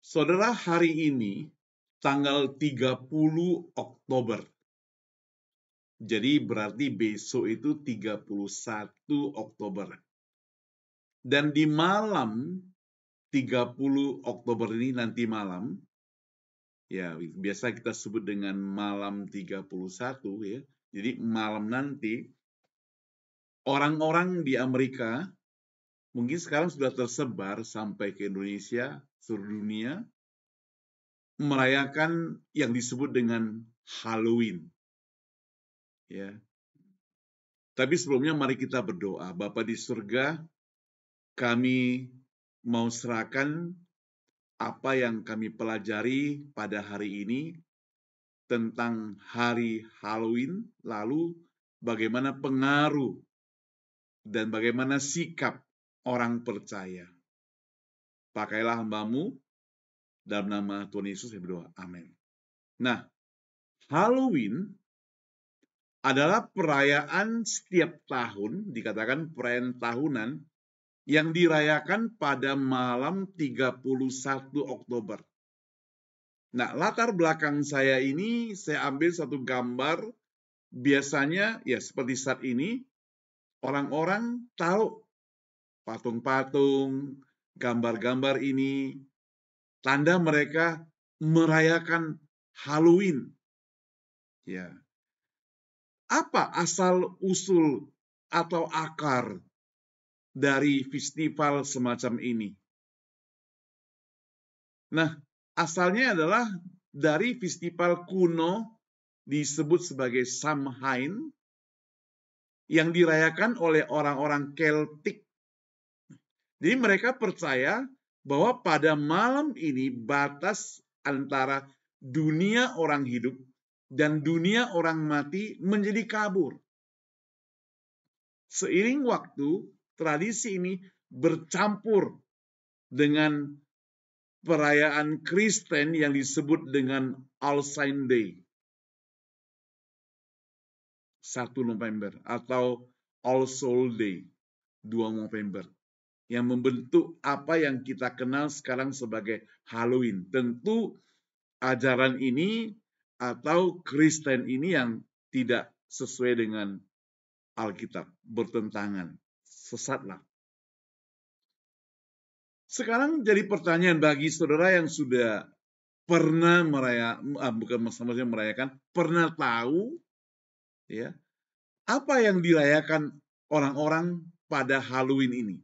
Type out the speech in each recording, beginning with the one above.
Saudara, hari ini tanggal 30 Oktober. Jadi berarti besok itu 31 Oktober. Dan di malam 30 Oktober ini nanti malam, ya biasa kita sebut dengan malam 31 ya. Jadi malam nanti orang-orang di Amerika mungkin sekarang sudah tersebar sampai ke Indonesia, seluruh dunia, merayakan yang disebut dengan Halloween. Ya. Tapi sebelumnya mari kita berdoa. Bapa di surga, kami mau serahkan apa yang kami pelajari pada hari ini tentang hari Halloween, lalu bagaimana pengaruh dan bagaimana sikap orang percaya. Pakailah hamba-Mu, dalam nama Tuhan Yesus saya berdoa. Amin. Nah, Halloween adalah perayaan setiap tahun, dikatakan perayaan tahunan, yang dirayakan pada malam 31 Oktober. Nah, latar belakang saya ini, saya ambil satu gambar, biasanya ya seperti saat ini, orang-orang tahu patung-patung, gambar-gambar ini, tanda mereka merayakan Halloween. Ya. Apa asal-usul atau akar dari festival semacam ini? Nah, asalnya adalah dari festival kuno disebut sebagai Samhain yang dirayakan oleh orang-orang Keltik. Jadi mereka percaya bahwa pada malam ini batas antara dunia orang hidup dan dunia orang mati menjadi kabur. Seiring waktu, tradisi ini bercampur dengan perayaan Kristen yang disebut dengan All Saints Day, 1 November, atau All Souls Day, 2 November, yang membentuk apa yang kita kenal sekarang sebagai Halloween. Tentu ajaran ini atau Kristen ini yang tidak sesuai dengan Alkitab, bertentangan, sesatlah. Sekarang jadi pertanyaan bagi saudara yang sudah pernah merayakan, pernah tahu ya, apa yang dirayakan orang-orang pada Halloween ini.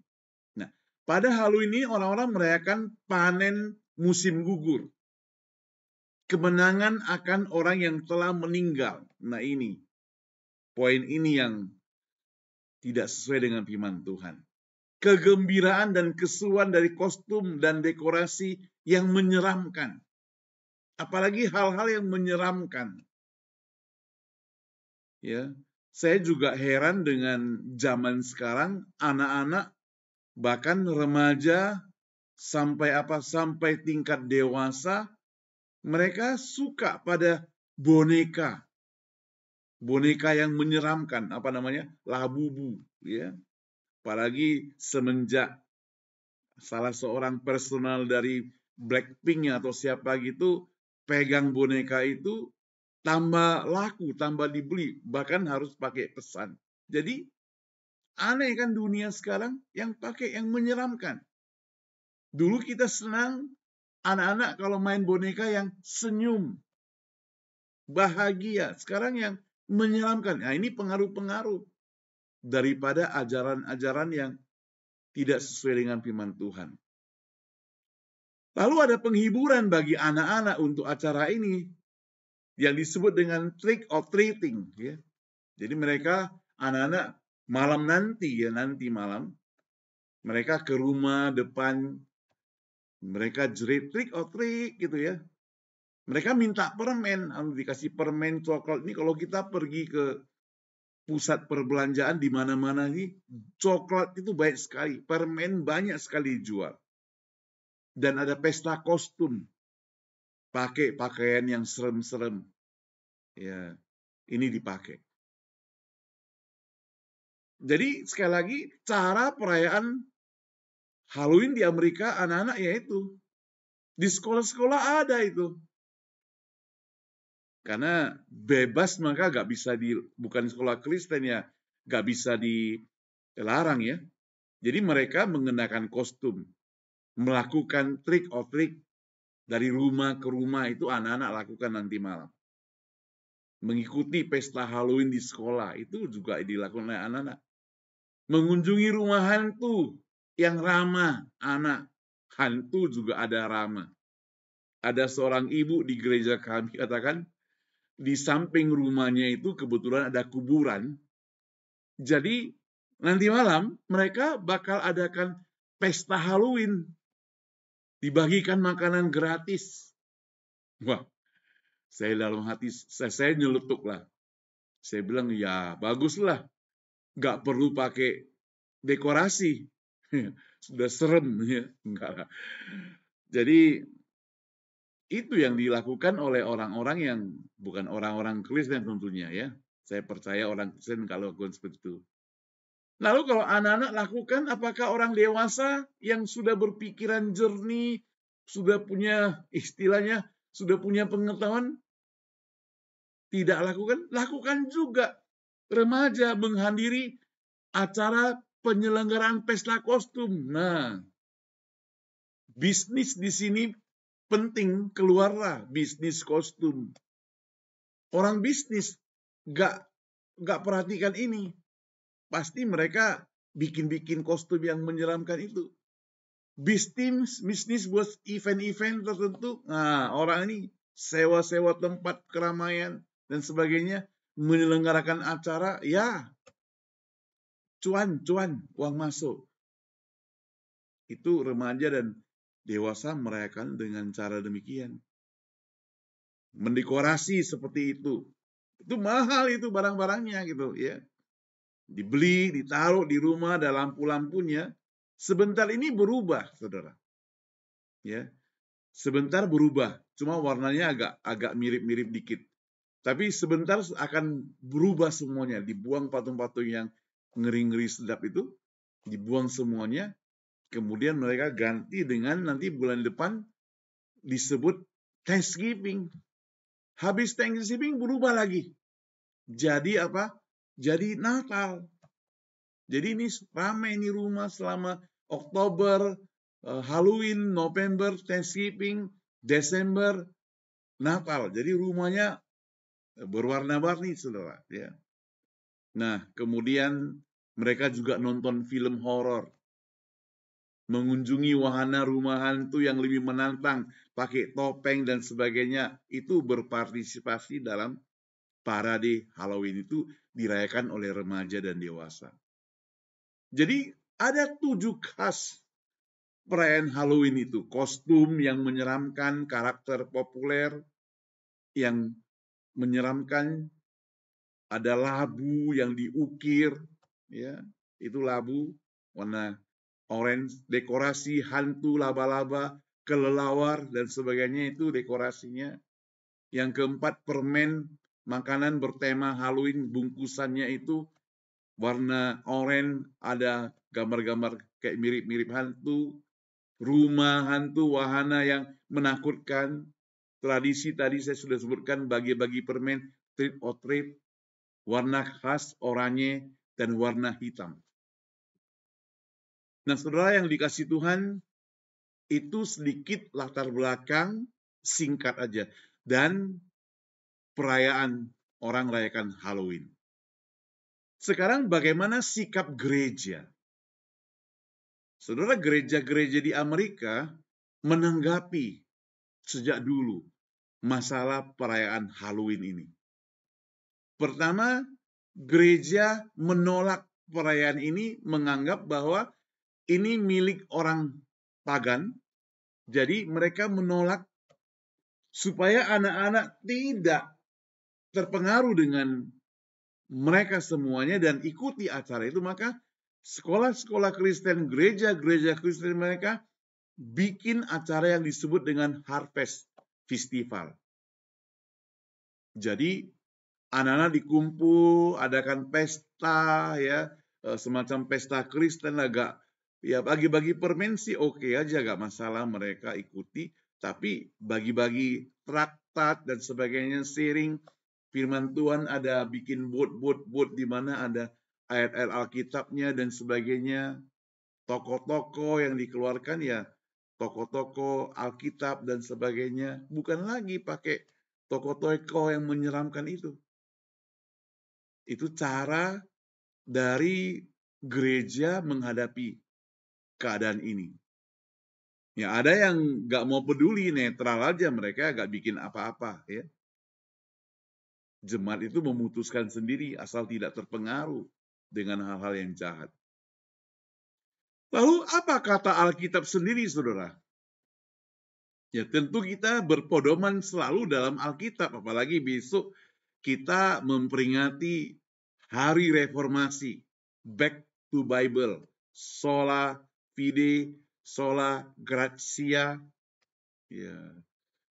Nah, pada Halloween ini orang-orang merayakan panen musim gugur. Kemenangan akan orang yang telah meninggal. Nah ini, poin ini yang tidak sesuai dengan firman Tuhan. Kegembiraan dan keseruan dari kostum dan dekorasi yang menyeramkan. Apalagi hal-hal yang menyeramkan. Ya, saya juga heran dengan zaman sekarang, anak-anak bahkan remaja sampai tingkat dewasa, mereka suka pada boneka yang menyeramkan, labubu, ya. Apalagi semenjak salah seorang personal dari Blackpink atau siapa gitu pegang boneka itu, tambah laku, tambah dibeli, bahkan harus pakai pesan. Jadi aneh kan dunia sekarang yang pakai yang menyeramkan. Dulu kita senang anak-anak kalau main boneka yang senyum, bahagia. Sekarang yang menyeramkan. Nah, ini pengaruh-pengaruh daripada ajaran-ajaran yang tidak sesuai dengan firman Tuhan. Lalu ada penghiburan bagi anak-anak untuk acara ini yang disebut dengan trick or treating. Ya. Jadi mereka, anak-anak malam nanti malam, mereka ke rumah depan, mereka jerit trick or treat gitu ya. Mereka minta permen, dikasih permen coklat. Ini kalau kita pergi ke pusat perbelanjaan di mana-mana nih, coklat itu banyak sekali, permen banyak sekali dijual. Dan ada pesta kostum, pakai pakaian yang serem-serem. Ya, ini dipakai. Jadi sekali lagi, cara perayaan Halloween di Amerika anak-anak yaitu Di sekolah-sekolah ada itu. Karena bebas maka nggak bisa bukan sekolah Kristen ya, nggak bisa dilarang ya. Jadi mereka mengenakan kostum, melakukan trick or treat dari rumah ke rumah itu anak-anak lakukan nanti malam. Mengikuti pesta Halloween di sekolah itu juga dilakukan oleh anak-anak. Mengunjungi rumah hantu yang ramah anak. Hantu juga ada ramah. Ada seorang ibu di gereja kami katakan, di samping rumahnya itu kebetulan ada kuburan. Jadi nanti malam mereka bakal adakan pesta Halloween. Dibagikan makanan gratis. Wah, saya dalam hati, saya nyeletuk lah. Saya bilang, ya baguslah. Nggak perlu pakai dekorasi. Sudah serem. Ya. Enggak lah. Jadi itu yang dilakukan oleh orang-orang yang bukan orang-orang Kristen tentunya ya. Saya percaya orang Kristen kalau lakukan seperti itu. Lalu kalau anak-anak lakukan, apakah orang dewasa yang sudah berpikiran jernih, sudah punya istilahnya, sudah punya pengetahuan, tidak lakukan? Lakukan juga. Remaja menghadiri acara penyelenggaraan pesta kostum. Nah, bisnis di sini penting, keluarlah bisnis kostum. Orang bisnis nggak perhatikan ini. Pasti mereka bikin-bikin kostum yang menyeramkan itu. Bisnis buat event-event tertentu. Nah, orang ini sewa-sewa tempat keramaian dan sebagainya, menyelenggarakan acara, ya cuan, uang masuk. Itu remaja dan dewasa merayakan dengan cara demikian. Mendekorasi seperti itu. Itu mahal itu barang-barangnya gitu ya. Dibeli, ditaruh di rumah, ada lampu-lampunya. Sebentar ini berubah, saudara. Ya, sebentar berubah. Cuma warnanya agak mirip-mirip dikit. Tapi sebentar akan berubah semuanya. Dibuang patung-patung yang ngeri-ngeri sedap itu. Dibuang semuanya. Kemudian mereka ganti dengan nanti bulan depan disebut Thanksgiving. Habis Thanksgiving berubah lagi. Jadi apa? Jadi Natal. Jadi ini ramai ini rumah selama Oktober, Halloween, November, Thanksgiving, Desember, Natal. Jadi rumahnya berwarna-warni, saudara. Ya. Nah, kemudian mereka juga nonton film horor, mengunjungi wahana rumah hantu yang lebih menantang, pakai topeng dan sebagainya. Itu berpartisipasi dalam parade Halloween itu dirayakan oleh remaja dan dewasa. Jadi ada 7 khas perayaan Halloween itu. Kostum yang menyeramkan, karakter populer yang menyeramkan, ada labu yang diukir, ya itu labu warna orange, dekorasi hantu, laba-laba, kelelawar dan sebagainya itu dekorasinya. Yang keempat, permen makanan bertema Halloween, bungkusannya itu warna oranye, ada gambar-gambar kayak mirip-mirip hantu, rumah hantu, wahana yang menakutkan. Tradisi tadi saya sudah sebutkan, bagi-bagi permen, trick or treat, warna khas oranye dan warna hitam. Nah, saudara yang dikasih Tuhan, itu sedikit latar belakang singkat aja. Dan perayaan orang rayakan Halloween. Sekarang bagaimana sikap gereja? Saudara, gereja-gereja di Amerika menanggapi sejak dulu masalah perayaan Halloween ini. Pertama, gereja menolak perayaan ini, menganggap bahwa ini milik orang pagan. Jadi mereka menolak supaya anak-anak tidak terpengaruh dengan mereka semuanya dan ikuti acara itu. Maka sekolah-sekolah Kristen, gereja-gereja Kristen mereka bikin acara yang disebut dengan Harvest Festival. Jadi anak-anak dikumpul, adakan pesta, ya semacam pesta Kristen, agak ya bagi-bagi permen sih oke aja, gak masalah mereka ikuti. Tapi bagi-bagi traktat dan sebagainya, sharing firman Tuhan, ada bikin booth di mana ada ayat-ayat Alkitabnya dan sebagainya. Toko-toko yang dikeluarkan ya toko-toko Alkitab dan sebagainya. Bukan lagi pakai toko-toko yang menyeramkan itu. Itu cara dari gereja menghadapi keadaan ini. Ya ada yang nggak mau peduli, netral aja, mereka nggak bikin apa-apa. Ya. Jemaat itu memutuskan sendiri asal tidak terpengaruh dengan hal-hal yang jahat. Lalu apa kata Alkitab sendiri, saudara? Ya tentu kita berpedoman selalu dalam Alkitab, apalagi besok kita memperingati Hari Reformasi, Back to Bible, Sola Fide, Sola Gratia, ya.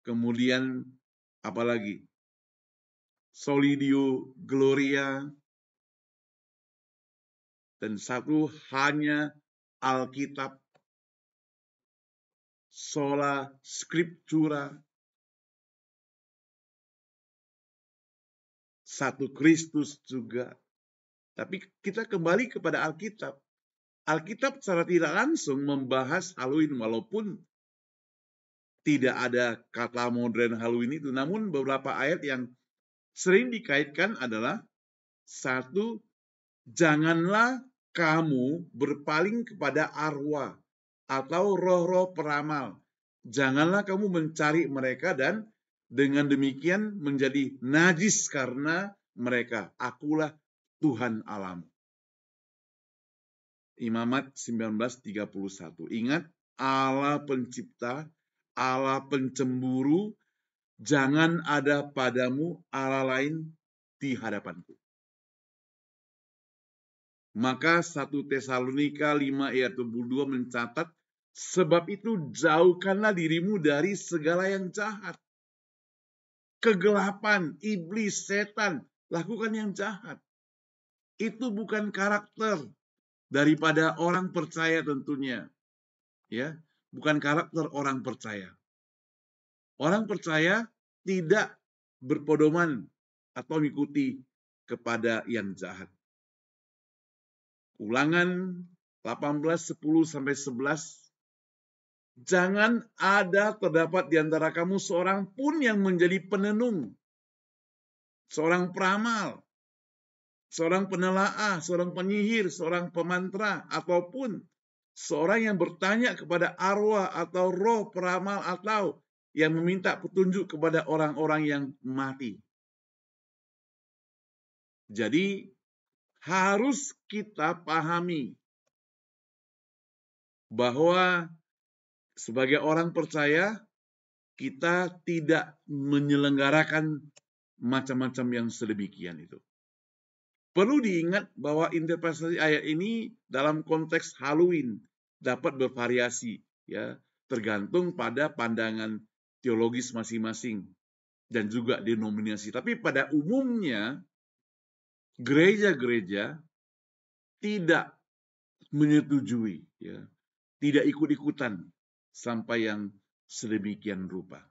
Kemudian apalagi Solidio Gloria, dan satu hanya Alkitab, Sola Scriptura, satu Kristus juga. Tapi kita kembali kepada Alkitab. Alkitab secara tidak langsung membahas Halloween, walaupun tidak ada kata modern Halloween itu. Namun beberapa ayat yang sering dikaitkan adalah satu, janganlah kamu berpaling kepada arwah atau roh-roh peramal. Janganlah kamu mencari mereka dan dengan demikian menjadi najis karena mereka. Akulah Tuhan Allahmu. Imamat 19:31. Ingat, Allah pencipta, Allah pencemburu, jangan ada padamu Allah lain di hadapanku. Maka 1 Tesalonika 5 ayat 22 mencatat, sebab itu jauhkanlah dirimu dari segala yang jahat. Kegelapan, iblis, setan, lakukan yang jahat. Itu bukan karakter daripada orang percaya tentunya. Ya, bukan karakter orang percaya. Orang percaya tidak berpedoman atau mengikuti kepada yang jahat. Ulangan 18:10-11. Jangan ada terdapat di antara kamu seorang pun yang menjadi penenung, seorang peramal, seorang penelaah, seorang penyihir, seorang pemantra, ataupun seorang yang bertanya kepada arwah atau roh peramal atau yang meminta petunjuk kepada orang-orang yang mati. Jadi harus kita pahami bahwa sebagai orang percaya kita tidak menyelenggarakan macam-macam yang sedemikian itu. Perlu diingat bahwa interpretasi ayat ini dalam konteks Halloween dapat bervariasi, ya, tergantung pada pandangan teologis masing-masing dan juga denominasi. Tapi pada umumnya gereja-gereja tidak menyetujui, ya, tidak ikut-ikutan sampai yang sedemikian rupa.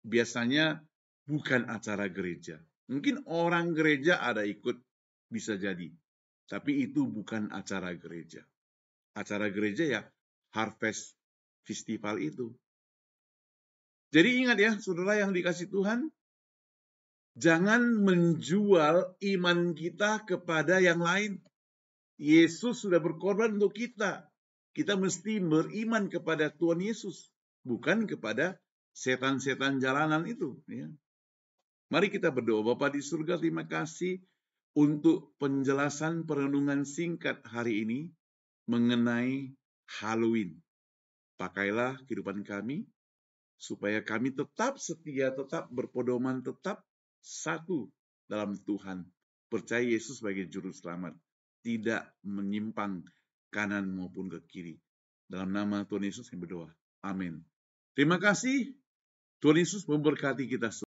Biasanya bukan acara gereja. Mungkin orang gereja ada ikut, bisa jadi. Tapi itu bukan acara gereja. Acara gereja ya Harvest Festival itu. Jadi ingat ya, saudara yang dikasih Tuhan, jangan menjual iman kita kepada yang lain. Yesus sudah berkorban untuk kita. Kita mesti beriman kepada Tuhan Yesus, bukan kepada setan-setan jalanan itu. Ya. Mari kita berdoa. Bapa di surga, terima kasih untuk penjelasan perenungan singkat hari ini mengenai Halloween. Pakailah kehidupan kami supaya kami tetap setia, tetap berpedoman, tetap satu dalam Tuhan. Percaya Yesus sebagai juru selamat. Tidak menyimpang kanan maupun ke kiri. Dalam nama Tuhan Yesus kami berdoa. Amin. Terima kasih. Tuhan Yesus memberkati kita semua.